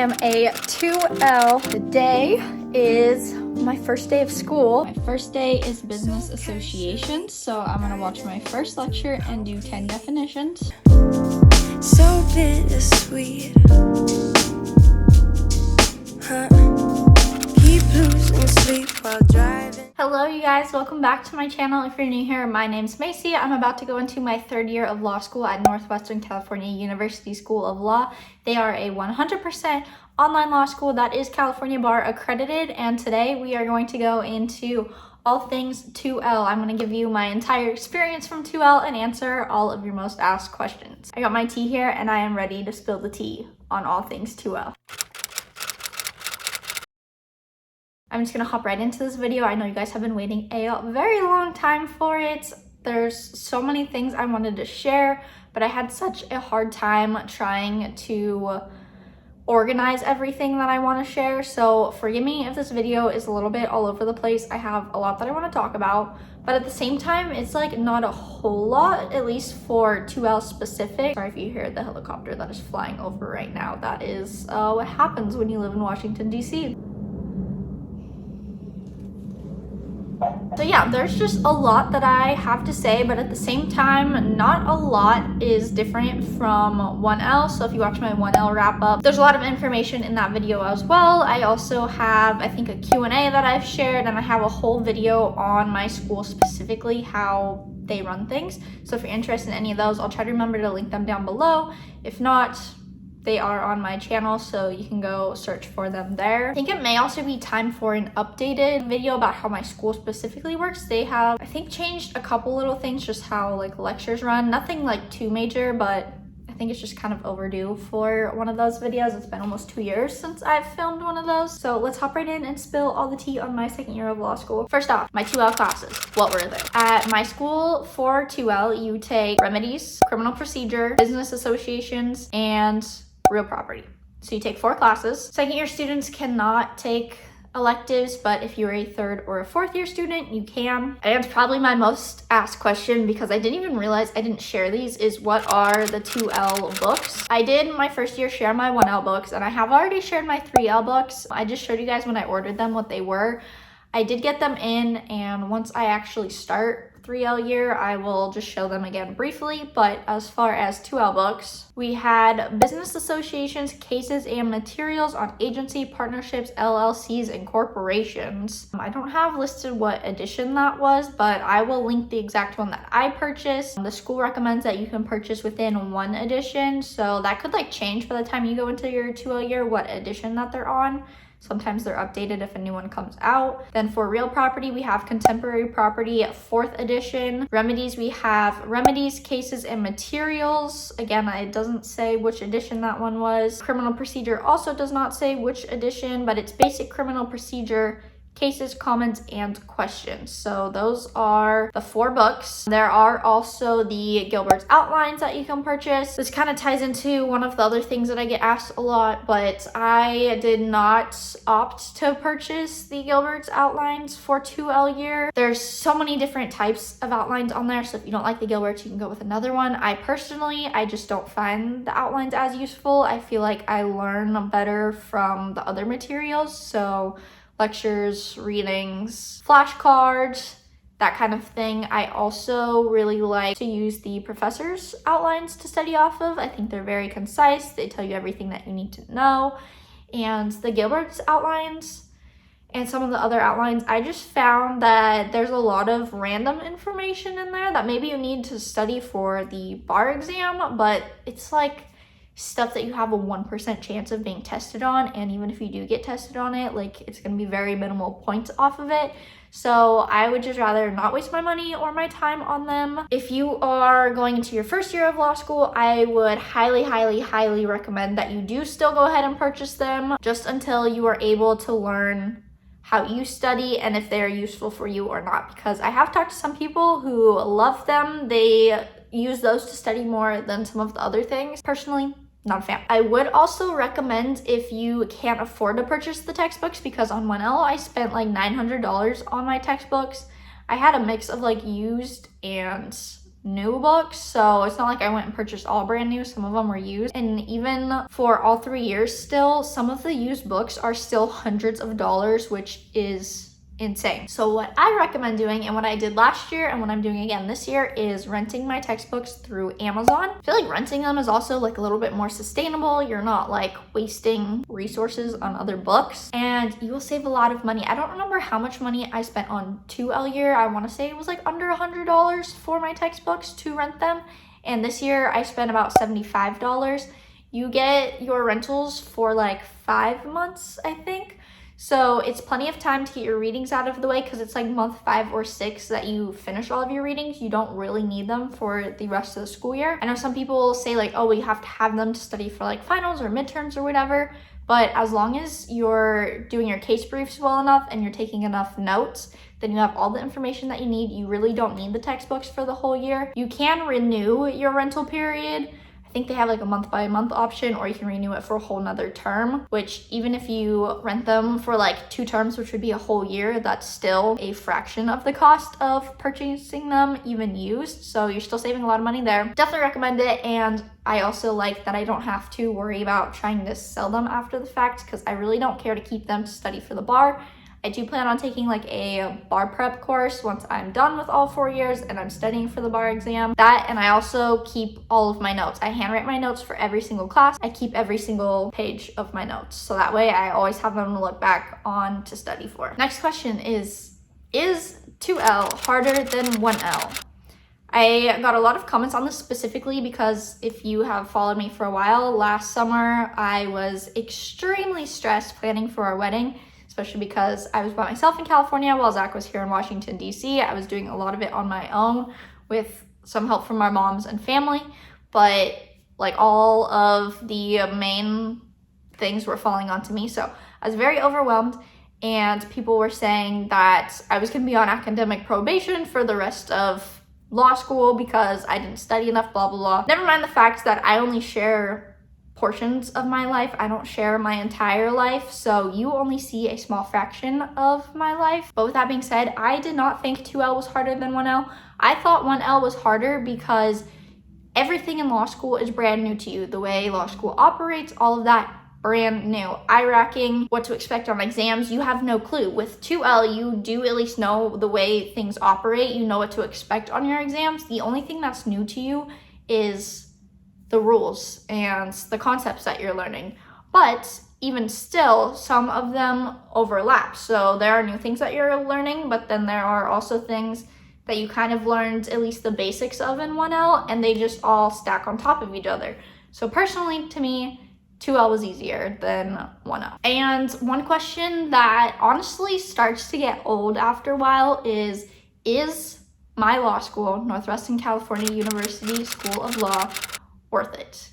am a 2L. Today is my first day of school. My first day is business associations, so I'm gonna watch my first lecture and do 10 definitions. So bittersweet, huh? Keep losing sleep while driving. Hello you guys, welcome back to my channel. If you're new here, my name's Macy. I'm about to go into my third year of law school at Northwestern California University School of Law. They are a 100% online law school that is California Bar accredited, and today we are going to go into all things 2L. I'm going to give you my entire experience from 2L and answer all of your most asked questions. I got my tea here and I am ready to spill the tea on all things 2L. I'm just gonna hop right into this video. I know you guys have been waiting a very long time for it. There's so many things I wanted to share, but I had such a hard time trying to organize everything that I want to share. So forgive me if this video is a little bit all over the place. I have a lot that I want to talk about, but at the same time, it's like not a whole lot, at least for 2L specific. Sorry if you hear the helicopter that is flying over right now. That is what happens when you live in Washington, D.C. So yeah, there's just a lot that I have to say, but at the same time, not a lot is different from 1L. So if you watch my 1L wrap up, there's a lot of information in that video as well. I also have, I think, a Q&A that I've shared, and I have a whole video on my school specifically, how they run things. So if you're interested in any of those, I'll try to remember to link them down below. If not, they are on my channel, so you can go search for them there. I think it may also be time for an updated video about how my school specifically works. They have, I think, changed a couple little things, just how like lectures run. Nothing like too major, but I think it's just kind of overdue for one of those videos. It's been almost 2 years since I've filmed one of those. So let's hop right in and spill all the tea on my second year of law school. First off, my 2L classes. What were they? At my school for 2L, you take remedies, criminal procedure, business associations, and real property. So you take 4 classes. Second year students cannot take electives, but if you're a third or a fourth year student, you can. And probably my most asked question, because I didn't even realize I didn't share these, is what are the 2L books? I did my first year share my 1L books, and I have already shared my 3L books. I just showed you guys when I ordered them what they were. I did get them in, and once I actually start 3L year, I will just show them again briefly. But as far as 2L books, we had business associations, cases and materials on agency, partnerships, LLCs, and corporations. I don't have listed what edition that was, but I will link the exact one that I purchased. The school recommends that you can purchase within 1 edition, so that could like change by the time you go into your 2L year what edition that they're on. Sometimes they're updated if a new one comes out. Then for real property, we have contemporary property 4th edition. Remedies, we have remedies, cases, and materials. Again, it doesn't say which edition that one was. Criminal procedure also does not say which edition, but it's basic criminal procedure, cases, comments, and questions. So those are the 4 books. There are also the Gilbert's outlines that you can purchase. This kind of ties into one of the other things that I get asked a lot, but I did not opt to purchase the Gilbert's outlines for 2L year. There's so many different types of outlines on there, so if you don't like the Gilbert's, you can go with another one. I just don't find the outlines as useful. I feel like I learn better from the other materials, so lectures, readings, flashcards, that kind of thing. I also really like to use the professor's outlines to study off of. I think they're very concise. They tell you everything that you need to know. And the Gilbert's outlines and some of the other outlines, I just found that there's a lot of random information in there that maybe you need to study for the bar exam, but it's like stuff that you have a 1% chance of being tested on, and even if you do get tested on it, like it's going to be very minimal points off of it. So I would just rather not waste my money or my time on them. If you are going into your first year of law school, I would highly recommend that you do still go ahead and purchase them just until you are able to learn how you study and if they're useful for you or not, because I have talked to some people who love them. They use those to study more than some of the other things. Personally, not a fan. I would also recommend, if you can't afford to purchase the textbooks, because on 1L I spent like $900 on my textbooks. I had a mix of like used and new books, so it's not like I went and purchased all brand new. Some of them were used, and even for all 3 years still, some of the used books are still hundreds of dollars, which is insane. So what I recommend doing, and what I did last year and what I'm doing again this year, is renting my textbooks through Amazon. I feel like renting them is also like a little bit more sustainable. You're not like wasting resources on other books, and you will save a lot of money. I don't remember how much money I spent on 2L year. I want to say it was like under $100 for my textbooks to rent them, and this year I spent about $75. You get your rentals for like 5 months, I think. So it's plenty of time to get your readings out of the way, because it's like month 5 or 6 that you finish all of your readings. You don't really need them for the rest of the school year. I know some people say like, oh, we have to have them to study for like finals or midterms or whatever. But as long as you're doing your case briefs well enough and you're taking enough notes, then you have all the information that you need. You really don't need the textbooks for the whole year. You can renew your rental period. I think they have like a month by month option, or you can renew it for a whole nother term, which even if you rent them for like 2 terms, which would be a whole year, that's still a fraction of the cost of purchasing them even used. So you're still saving a lot of money there. Definitely recommend it. And I also like that I don't have to worry about trying to sell them after the fact, because I really don't care to keep them to study for the bar. I do plan on taking like a bar prep course once I'm done with all 4 years and I'm studying for the bar exam. That, and I also keep all of my notes. I handwrite my notes for every single class. I keep every single page of my notes, so that way I always have them to look back on to study for. Next question is 2L harder than 1L? I got a lot of comments on this specifically because if you have followed me for a while, last summer I was extremely stressed planning for our wedding, especially because I was by myself in California while Zach was here in Washington, DC. I was doing a lot of it on my own with some help from our moms and family, but like all of the main things were falling onto me. So I was very overwhelmed, and people were saying that I was gonna be on academic probation for the rest of law school because I didn't study enough, blah, blah, blah. Never mind the fact that I only share portions of my life. I don't share my entire life, so you only see a small fraction of my life. But with that being said, I did not think 2L was harder than 1L. I thought 1L was harder because everything in law school is brand new to you. The way law school operates, all of that, brand new. IRACing, what to expect on exams, you have no clue. With 2L, you do at least know the way things operate. You know what to expect on your exams. The only thing that's new to you is the rules and the concepts that you're learning. But even still, some of them overlap. So there are new things that you're learning, but then there are also things that you kind of learned at least the basics of in 1L, and they just all stack on top of each other. So personally, to me, 2L was easier than 1L. And one question that honestly starts to get old after a while is my law school, Northwestern California University School of Law, worth it?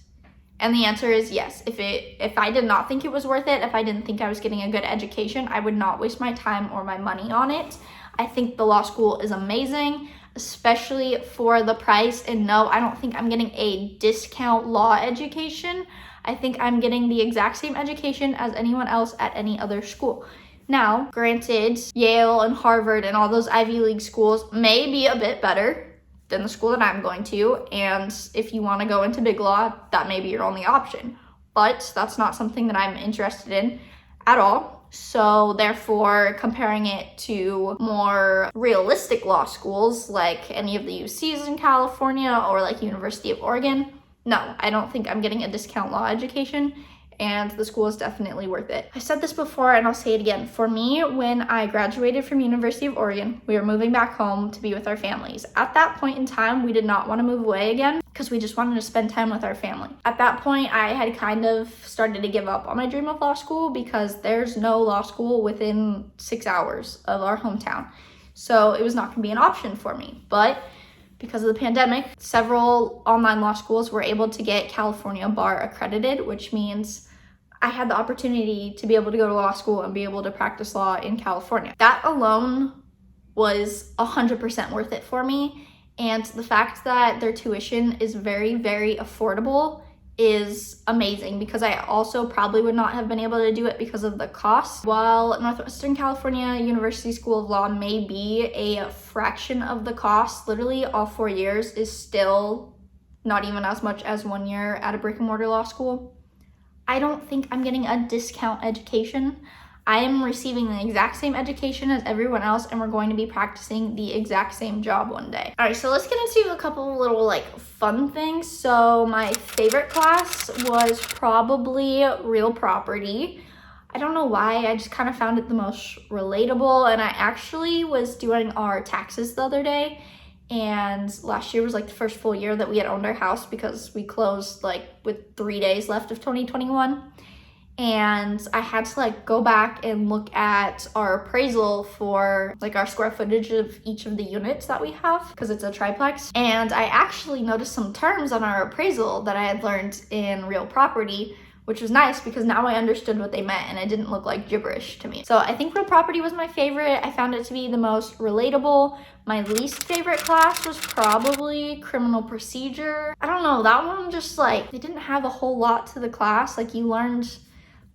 And the answer is yes. If I did not think it was worth it, if I didn't think I was getting a good education, I would not waste my time or my money on it. I think the law school is amazing, especially for the price. And no, I don't think I'm getting a discount law education. I think I'm getting the exact same education as anyone else at any other school. Now, granted, Yale and Harvard and all those Ivy League schools may be a bit better than the school that I'm going to, and if you want to go into big law, that may be your only option. But that's not something that I'm interested in at all. So therefore, comparing it to more realistic law schools like any of the UCs in California or like University of Oregon, no, I don't think I'm getting a discount law education, and the school is definitely worth it. I said this before and I'll say it again. For me, when I graduated from University of Oregon, we were moving back home to be with our families. At that point in time, we did not want to move away again because we just wanted to spend time with our family. At that point, I had kind of started to give up on my dream of law school because there's no law school within 6 hours of our hometown. So it was not going to be an option for me. But because of the pandemic, several online law schools were able to get California bar accredited, which means I had the opportunity to be able to go to law school and be able to practice law in California. That alone was 100% worth it for me. And the fact that their tuition is very, very affordable is amazing because I also probably would not have been able to do it because of the cost. While Northwestern California University School of Law may be a fraction of the cost, literally all 4 years is still not even as much as 1 year at a brick and mortar law school. I don't think I'm getting a discount education. I am receiving the exact same education as everyone else, and we're going to be practicing the exact same job one day. All right, so let's get into a couple of little fun things. So my favorite class was probably real property. I don't know why, I just kind of found it the most relatable, and I actually was doing our taxes the other day, and last year was the first full year that we had owned our house because we closed with 3 days left of 2021. And I had to go back and look at our appraisal for our square footage of each of the units that we have because it's a triplex. And I actually noticed some terms on our appraisal that I had learned in real property, which was nice because now I understood what they meant and it didn't look like gibberish to me. So I think real property was my favorite. I found it to be the most relatable. My least favorite class was probably criminal procedure. I don't know, that one just they didn't have a whole lot to the class. You learned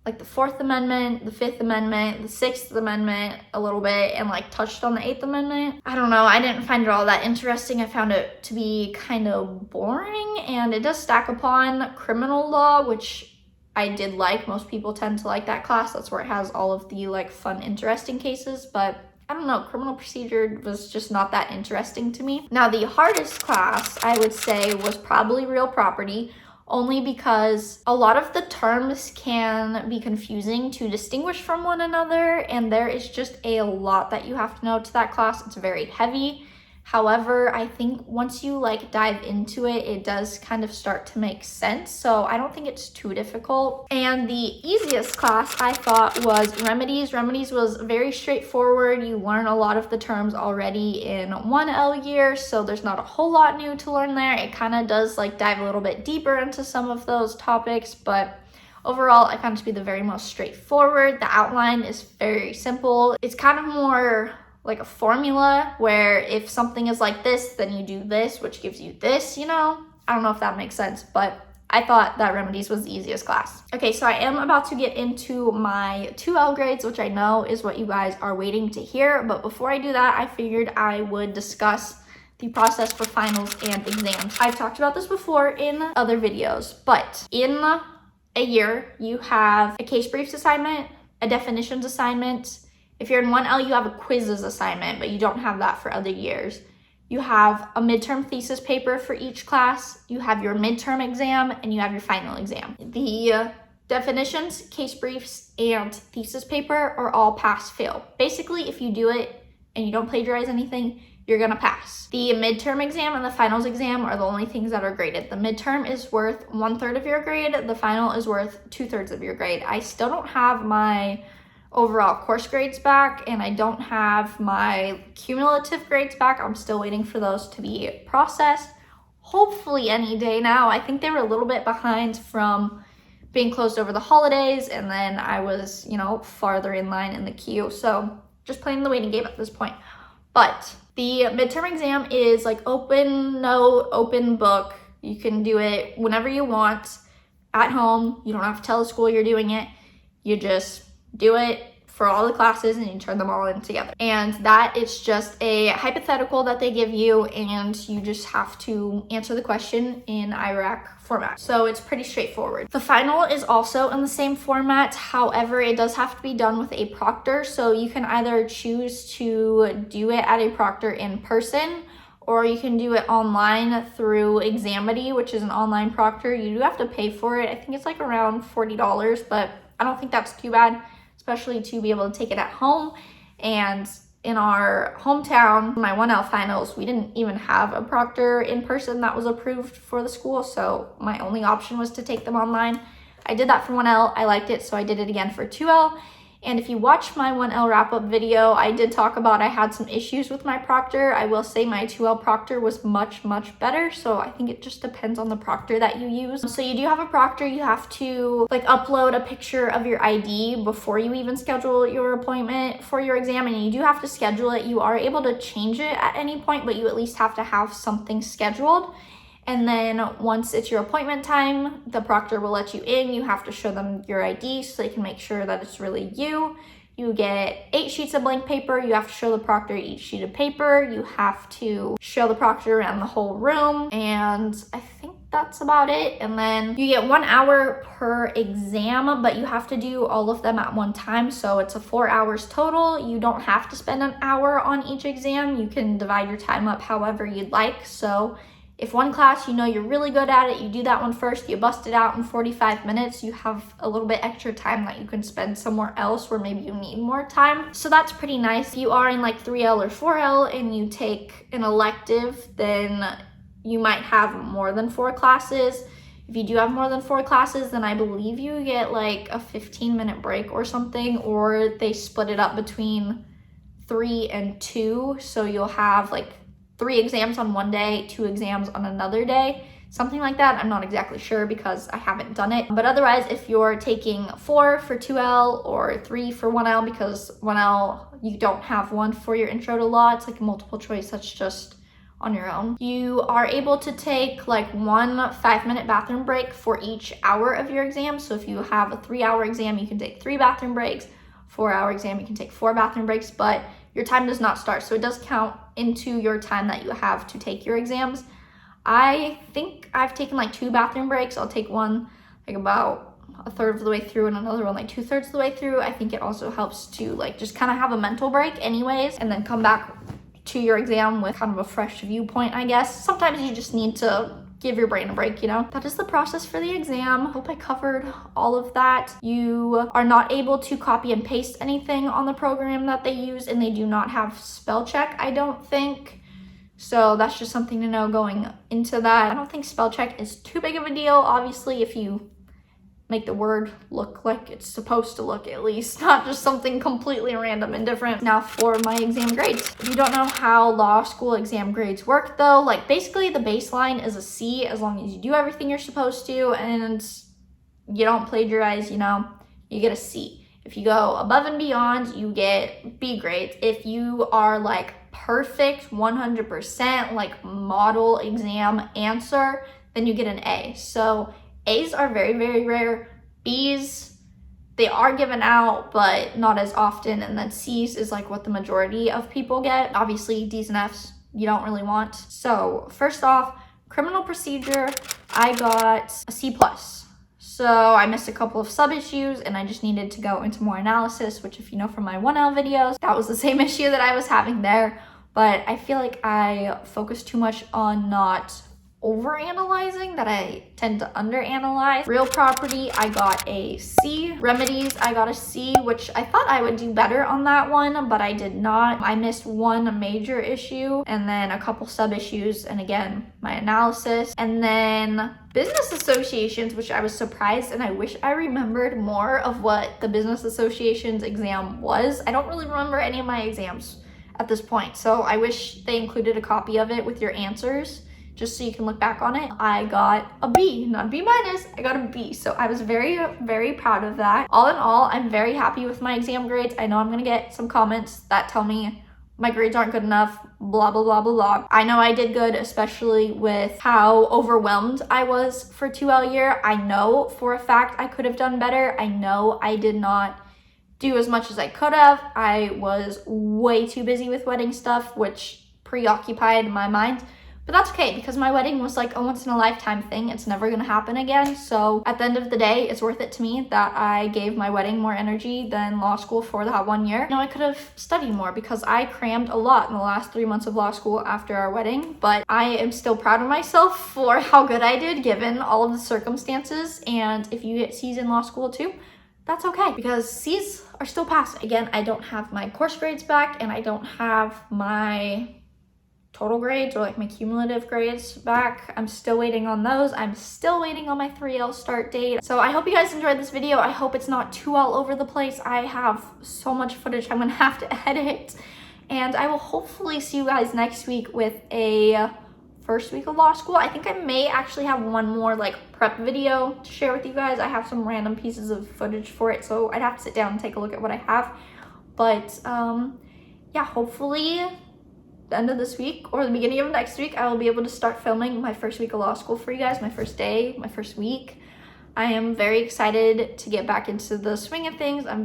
the Fourth Amendment, the Fifth Amendment, the Sixth Amendment a little bit, and touched on the Eighth Amendment. I don't know, I didn't find it all that interesting. I found it to be kind of boring, and it does stack upon criminal law, which I did like. Most people tend to like that class. That's where it has all of the fun, interesting cases, but I don't know, criminal procedure was just not that interesting to me. Now, the hardest class I would say was probably real property, only because a lot of the terms can be confusing to distinguish from one another, and there is just a lot that you have to know to that class. It's very heavy. However, I think once you dive into it, it does kind of start to make sense. So I don't think it's too difficult. And the easiest class I thought was remedies. Remedies was very straightforward. You learn a lot of the terms already in 1L year, so there's not a whole lot new to learn there. It kind of does dive a little bit deeper into some of those topics, but overall, I found it to be the very most straightforward. The outline is very simple. It's kind of more a formula where if something is like this, then you do this, which gives you this, I don't know if that makes sense, but I thought that remedies was the easiest class. Okay, so I am about to get into my 2L grades, which I know is what you guys are waiting to hear. But before I do that, I figured I would discuss the process for finals and exams. I've talked about this before in other videos, but in a year, you have a case briefs assignment, a definitions assignment. If you're in 1L, you have a quizzes assignment, but you don't have that for other years. You have a midterm thesis paper for each class. You have your midterm exam, and you have your final exam. The definitions, case briefs, and thesis paper are all pass-fail. Basically, if you do it and you don't plagiarize anything, you're gonna pass. The midterm exam and the finals exam are the only things that are graded. The midterm is worth 1/3 of your grade. The final is worth 2/3 of your grade. I still don't have my overall course grades back, and I don't have my cumulative grades back. I'm still waiting for those to be processed. Hopefully any day now. I think they were a little bit behind from being closed over the holidays, and then I was, farther in line in the queue. So just playing the waiting game at this point. But the midterm exam is open note, open book. You can do it whenever you want at home. You don't have to tell the school you're doing it. You just do it for all the classes and you turn them all in together. And that is just a hypothetical that they give you, and you just have to answer the question in IRAC format. So it's pretty straightforward. The final is also in the same format. However, it does have to be done with a proctor. So you can either choose to do it at a proctor in person, or you can do it online through Examity, which is an online proctor. You do have to pay for it. I think it's around $40, but I don't think that's too bad, especially to be able to take it at home. And in our hometown, my 1L finals, we didn't even have a proctor in person that was approved for the school, so my only option was to take them online. I did that for 1L, I liked it, so I did it again for 2L. And if you watch my 1L wrap-up video, I did talk about I had some issues with my proctor. I will say my 2L proctor was much, much better. So I think it just depends on the proctor that you use. So you do have a proctor. You have to upload a picture of your ID before you even schedule your appointment for your exam. And you do have to schedule it. You are able to change it at any point, but you at least have to have something scheduled. And then once it's your appointment time, the proctor will let you in. You have to show them your ID so they can make sure that it's really you. You get 8 sheets of blank paper. You have to show the proctor each sheet of paper. You have to show the proctor around the whole room. And I think that's about it. And then you get 1 hour per exam, but you have to do all of them at one time. So it's 4 hours total. You don't have to spend an hour on each exam. You can divide your time up however you'd like. So if one class, you know you're really good at it, you do that one first, you bust it out in 45 minutes, you have a little bit extra time that you can spend somewhere else where maybe you need more time. So that's pretty nice. If you are in like 3L or 4L and you take an elective, then you might have more than 4 classes. If you do have more than 4 classes, then I believe you get like a 15-minute break or something, or they split it up between 3 and 2. So you'll have like 3 exams on one day, 2 exams on another day, something like that. I'm not exactly sure because I haven't done it. But otherwise, if you're taking 4 for 2L or 3 for 1L, because 1L, you don't have one for your intro to law, it's like a multiple choice that's just on your own. You are able to take like 1 5-minute bathroom break for each hour of your exam. So if you have a 3-hour exam, you can take 3 bathroom breaks. 4-hour exam, you can take 4 bathroom breaks, but your time does not start. So it does count into your time that you have to take your exams. I think I've taken like 2 bathroom breaks. I'll take one like about a third of the way through and another one like 2/3 of the way through. I think it also helps to like just kind of have a mental break anyways, and then come back to your exam with kind of a fresh viewpoint, I guess. Sometimes you just need to give your brain a break, you know? That is the process for the exam. Hope I covered all of that. You are not able to copy and paste anything on the program that they use, and they do not have spell check, I don't think. So that's just something to know going into that. I don't think spell check is too big of a deal. Obviously, if you make the word look like it's supposed to look, at least, not just something completely random and different. Now for my exam grades. If you don't know how law school exam grades work though, like basically the baseline is a C as long as you do everything you're supposed to and you don't plagiarize, you know, you get a C. If you go above and beyond, you get B grades. If you are like perfect 100% like model exam answer, then you get an A. So A's are very, very rare. B's, they are given out, but not as often. And then C's is like what the majority of people get. Obviously, D's and F's, you don't really want. So first off, criminal procedure, I got a C+. So I missed a couple of sub issues and I just needed to go into more analysis, which if you know from my 1L videos, that was the same issue that I was having there. But I feel like I focused too much on not overanalyzing, that I tend to underanalyze. Real property, I got a C. Remedies, I got a C, which I thought I would do better on that one, but I did not. I missed 1 major issue and then a couple sub issues, and again, my analysis. And then business associations, which I was surprised, and I wish I remembered more of what the business associations exam was. I don't really remember any of my exams at this point, so I wish they included a copy of it with your answers, just so you can look back on it. I got a B, not a B minus, I got a B. So I was very, very proud of that. All in all, I'm very happy with my exam grades. I know I'm gonna get some comments that tell me my grades aren't good enough, blah, blah, blah, blah, blah. I know I did good, especially with how overwhelmed I was for 2L year. I know for a fact I could have done better. I know I did not do as much as I could have. I was way too busy with wedding stuff, which preoccupied my mind. But that's okay, because my wedding was like a once in a lifetime thing. It's never gonna happen again. So at the end of the day, it's worth it to me that I gave my wedding more energy than law school for that 1 year. I could have studied more because I crammed a lot in the last 3 months of law school after our wedding, but I am still proud of myself for how good I did given all of the circumstances. And if you get C's in law school too, that's okay, because C's are still passing. Again, I don't have my course grades back and I don't have my total grades or like my cumulative grades back. I'm still waiting on those. I'm still waiting on my 3L start date. So I hope you guys enjoyed this video. I hope it's not too all over the place. I have so much footage I'm gonna have to edit, and I will hopefully see you guys next week with a first week of law school. I think I may actually have one more like prep video to share with you guys. I have some random pieces of footage for it, so I'd have to sit down and take a look at what I have. But yeah, hopefully the end of this week or the beginning of next week, I will be able to start filming my first week of law school for you guys, my first day, my first week. I am very excited to get back into the swing of things. I'm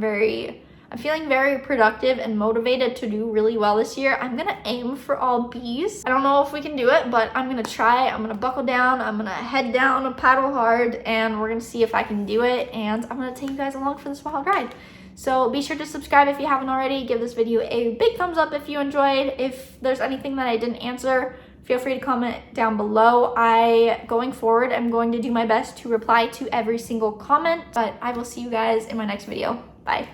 feeling very productive and motivated to do really well this year. I'm gonna aim for all B's. I don't know if we can do it, but I'm gonna try. I'm gonna buckle down, I'm gonna head down, paddle hard, and we're gonna see if I can do it. And I'm gonna take you guys along for this wild ride. So be sure to subscribe if you haven't already. Give this video a big thumbs up if you enjoyed. If there's anything that I didn't answer, feel free to comment down below. Going forward, I'm going to do my best to reply to every single comment, but I will see you guys in my next video. Bye.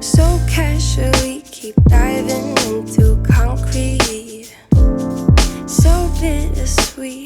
So casually keep diving into concrete. So bittersweet.